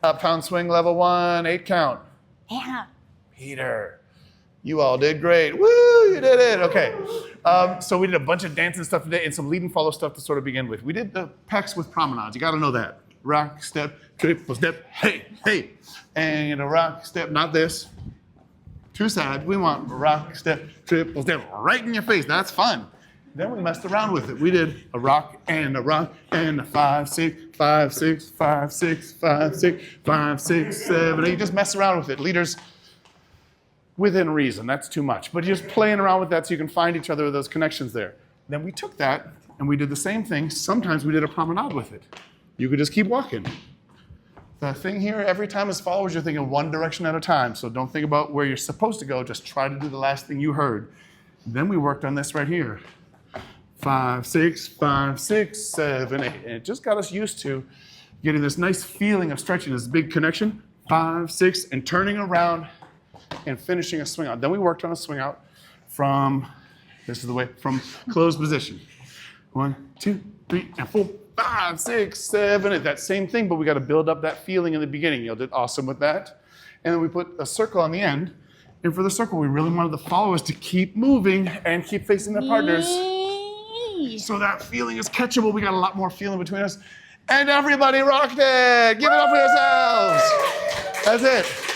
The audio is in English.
Uptown Swing level 1, 8 count. Hannah. Peter. You all did great. Woo, you did it. Okay. So we did a bunch of dancing stuff today and some lead and follow stuff to sort of begin with. We did the pecs with promenades. You got to know that. Rock, step, triple step, hey, hey. And a rock, step, not this. Too sad. We want a rock, step, triple step right in your face. That's fun. Then we messed around with it. We did a rock and a 5, 6, 5, 6, 5, 6, 5, 6, 5, 6, 7, 8. You just mess around with it. Leaders, within reason, that's too much. But you're just playing around with that so you can find each other with those connections there. Then we took that and we did the same thing. Sometimes we did a promenade with it. You could just keep walking. The thing here, every time as followers, you're thinking one direction at a time. So don't think about where you're supposed to go. Just try to do the last thing you heard. Then we worked on this right here. 5, 6, 5, 6, 7, 8. And it just got us used to getting this nice feeling of stretching, this big connection. 5, 6, and turning around and finishing a swing out. Then we worked on a swing out from, this is the way, from closed position. 1, 2, 3, and 4, 5, 6, 7, 8. That same thing, but we got to build up that feeling in the beginning. You did awesome with that. And then we put a circle on the end. And for the circle, we really wanted the followers to keep moving and keep facing their partners. So that feeling is catchable. We got a lot more feeling between us. And everybody rocked it. Give it up for yourselves. That's it.